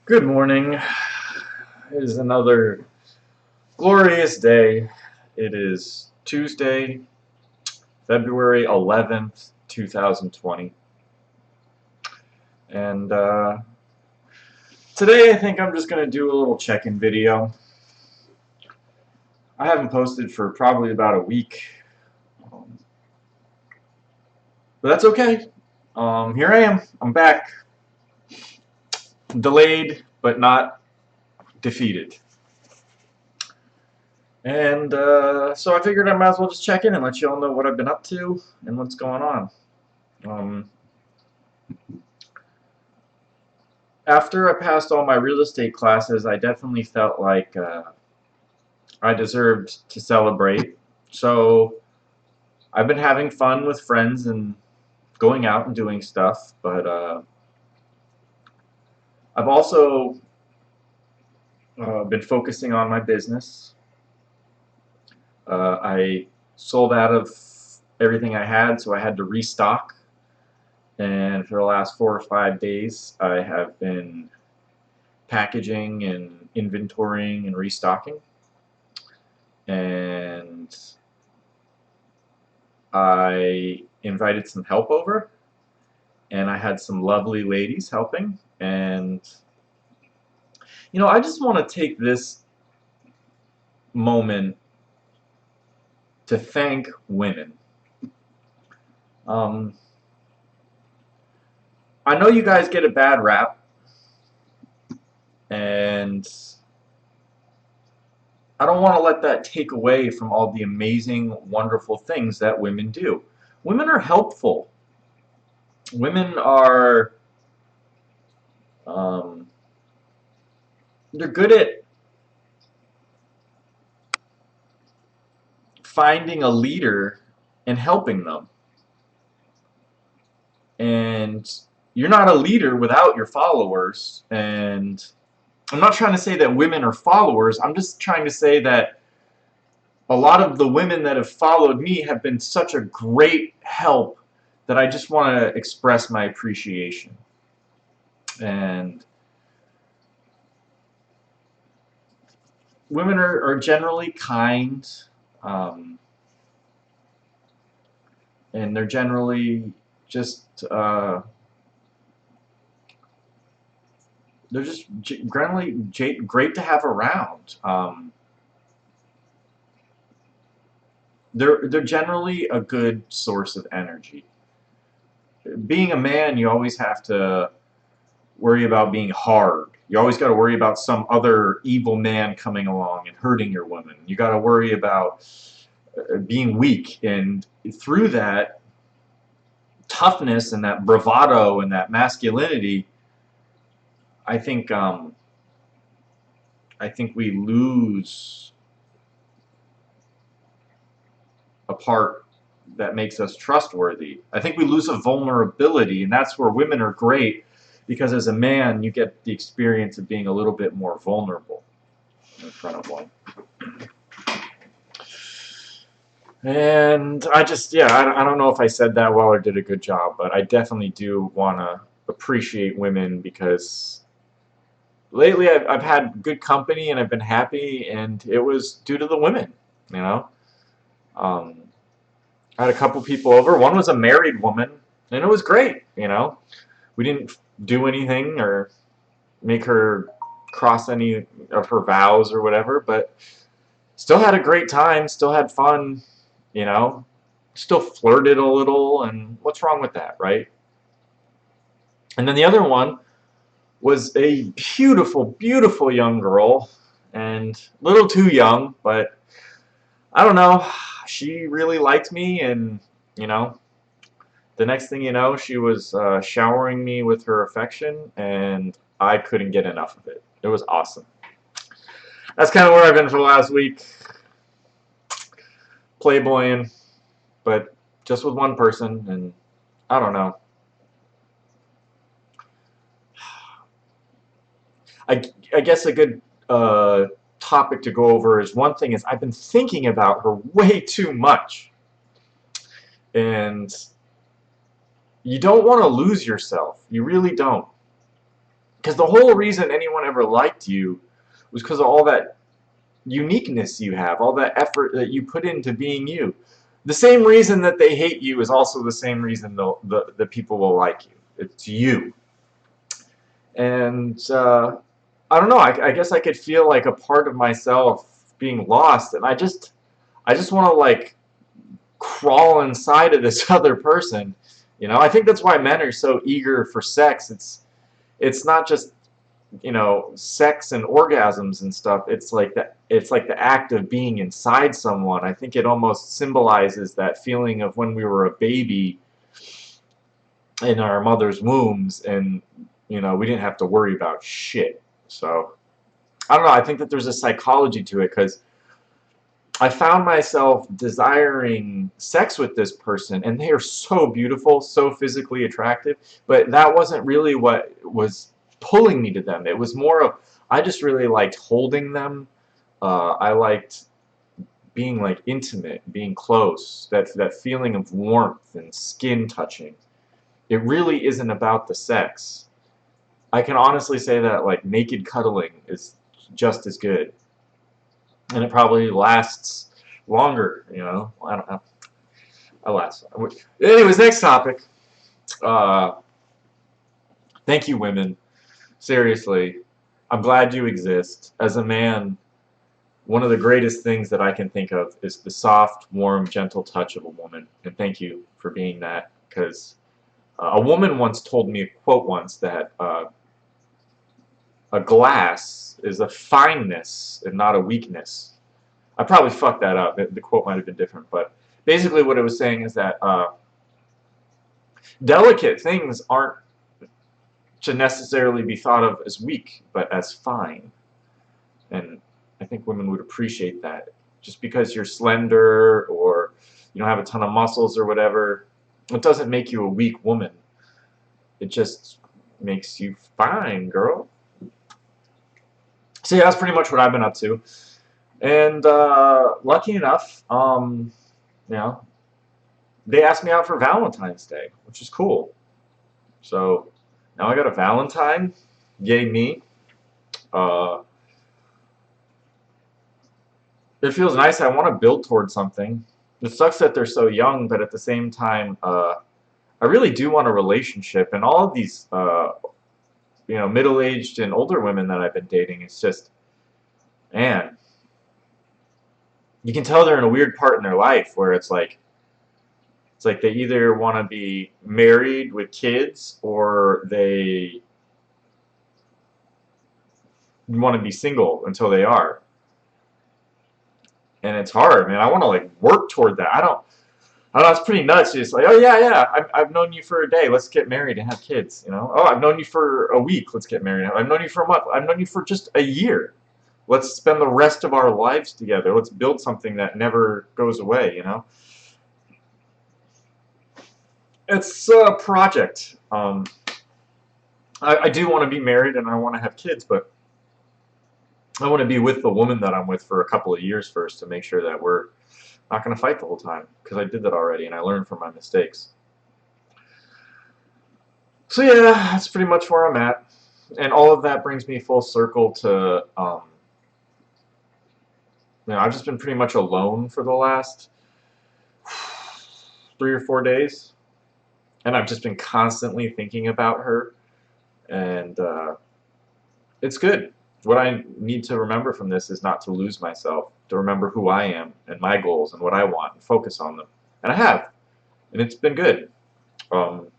Good morning. It is another glorious day. It is Tuesday, February 11th, 2020. And today I think I'm just going to do a little check-in video. I haven't posted for probably about a week. But that's okay. Here I am. I'm back. Delayed, but not defeated. And so I figured I might as well just check in and let you all know what I've been up to and what's going on. After I passed all my real estate classes, I definitely felt like I deserved to celebrate. So I've been having fun with friends and going out and doing stuff, but I've also been focusing on my business. I sold out of everything I had, so I had to restock. And for the last 4 or 5 days, I have been packaging and inventorying and restocking. And I invited some help over, and I had some lovely ladies helping. And I just want to take this moment to thank women. I know you guys get a bad rap, and I don't want to let that take away from all the amazing, wonderful things that women do. Women are helpful. Women are they're good at finding a leader and helping them. And you're not a leader without your followers. And I'm not trying to say that women are followers. I'm just trying to say that a lot of the women that have followed me have been such a great help that I just want to express my appreciation. And women are generally kind, and they're generally just they're just generally great to have around. They're generally a good source of energy. Being a man, you always have to worry about being hard. You always got to worry about some other evil man coming along and hurting your woman. You got to worry about being weak, and through that toughness and that bravado and that masculinity, I think we lose a part that makes us trustworthy. I think we lose a vulnerability, and that's where women are great, because as a man you get the experience of being a little bit more vulnerable in front of one. And I don't know if I said that well or did a good job, but I definitely do want to appreciate women, because lately I've had good company and I've been happy, and it was due to the women. I had a couple people over. One was a married woman, and it was great. We didn't do anything or make her cross any of her vows or whatever, but still had a great time, still had fun, still flirted a little, and what's wrong with that, right? And then the other one was a beautiful, beautiful young girl, and a little too young, but I don't know, she really liked me, and the next thing you know, she was showering me with her affection, and I couldn't get enough of it. It was awesome. That's kind of where I've been for the last week. Playboying, but just with one person, and I don't know. I guess a good topic to go over is, one thing is, I've been thinking about her way too much. And you don't want to lose yourself. You really don't. Because the whole reason anyone ever liked you was because of all that uniqueness you have, all that effort that you put into being you. The same reason that they hate you is also the same reason the people will like you. It's you. And I don't know. I guess I could feel like a part of myself being lost, and I just want to like crawl inside of this other person. You know, I think that's why men are so eager for sex. It's not just, you know, sex and orgasms and stuff. It's like the act of being inside someone. I think it almost symbolizes that feeling of when we were a baby in our mother's wombs, and you know, we didn't have to worry about shit. So I don't know. I think that there's a psychology to it, because I found myself desiring sex with this person, and they are so beautiful, so physically attractive, but that wasn't really what was pulling me to them. It was more of, I just really liked holding them. I liked being like intimate, being close, that feeling of warmth and skin touching. It really isn't about the sex. I can honestly say that like naked cuddling is just as good, and it probably lasts longer. You know, I don't know. Alas. Anyways, next topic. Uh, Thank you, women. Seriously, I'm glad you exist. As a man, one of the greatest things that I can think of is the soft, warm, gentle touch of a woman. And thank you for being that, because a woman once told me a quote once that a glass is a fineness and not a weakness. I probably fucked that up. The quote might have been different, but basically what it was saying is that delicate things aren't to necessarily be thought of as weak, but as fine. And I think women would appreciate that. Just because you're slender or you don't have a ton of muscles or whatever, it doesn't make you a weak woman. It just makes you fine, girl. So yeah, that's pretty much what I've been up to. And lucky enough, you know, they asked me out for Valentine's Day, which is cool. So now I got a Valentine. Yay me. Uh, it feels nice. I want to build towards something. It sucks that they're so young, but at the same time, I really do want a relationship. And all of these, you know, middle-aged and older women that I've been dating, it's just, man, you can tell they're in a weird part in their life where it's like they either want to be married with kids or they want to be single until they are. And it's hard, man. I want to like work toward that. I don't know. It's pretty nuts. It's like, oh yeah. I've known you for a day. Let's get married and have kids. You know. Oh, I've known you for a week. Let's get married. I've known you for a month. I've known you for just a year. Let's spend the rest of our lives together. Let's build something that never goes away. You know. It's a project. I do want to be married and I want to have kids, but I want to be with the woman that I'm with for a couple of years first to make sure that we're not going to fight the whole time, because I did that already and I learned from my mistakes. So yeah, that's pretty much where I'm at. And all of that brings me full circle to, you know, I've just been pretty much alone for the last 3 or 4 days. And I've just been constantly thinking about her. And it's good. What I need to remember from this is not to lose myself, to remember who I am and my goals and what I want and focus on them. And I have. And it's been good. And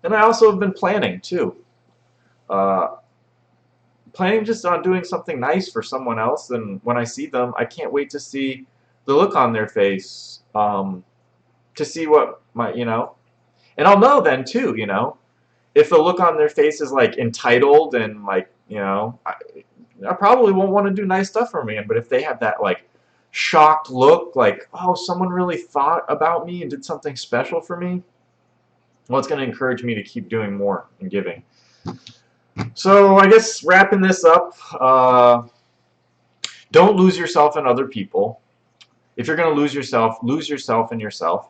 I also have been planning, too. Planning just on doing something nice for someone else, and when I see them, I can't wait to see the look on their face, to see what my, you know. And I'll know then, too, you know. If the look on their face is like entitled and like, you know, I probably won't want to do nice stuff for me. But if they have that like shocked look, like, oh, someone really thought about me and did something special for me, well, it's going to encourage me to keep doing more and giving. So I guess wrapping this up, don't lose yourself in other people. If you're going to lose yourself in yourself.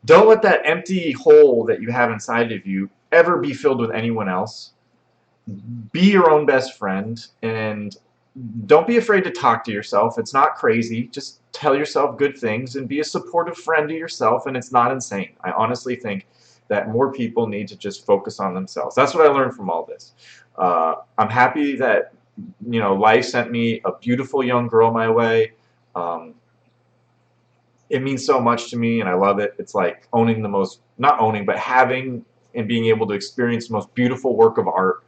Don't let that empty hole that you have inside of you ever be filled with anyone else. Be your own best friend, and don't be afraid to talk to yourself. It's not crazy. Just tell yourself good things and be a supportive friend to yourself, and it's not insane. I honestly think that more people need to just focus on themselves. That's what I learned from all this. I'm happy that life sent me a beautiful young girl my way. Um, it means so much to me, and I love it. It's like owning the most, not owning, but having and being able to experience the most beautiful work of art.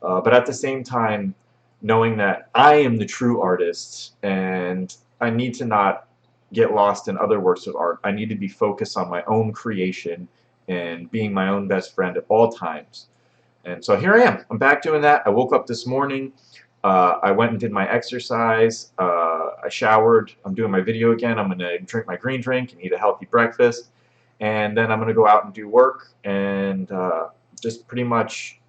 But at the same time, knowing that I am the true artist and I need to not get lost in other works of art. I need to be focused on my own creation and being my own best friend at all times. And so here I am. I'm back doing that. I woke up this morning. I went and did my exercise. I showered. I'm doing my video again. I'm going to drink my green drink and eat a healthy breakfast. And then I'm going to go out and do work and just pretty much,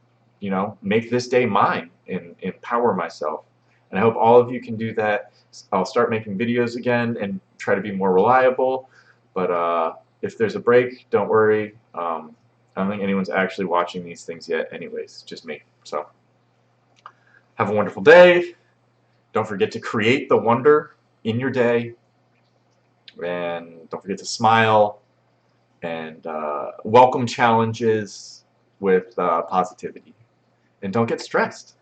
make this day mine and empower myself. And I hope all of you can do that. I'll start making videos again and try to be more reliable. But if there's a break, don't worry. I don't think anyone's actually watching these things yet anyways, just me. So have a wonderful day. Don't forget to create the wonder in your day. And don't forget to smile and welcome challenges with positivity. And don't get stressed.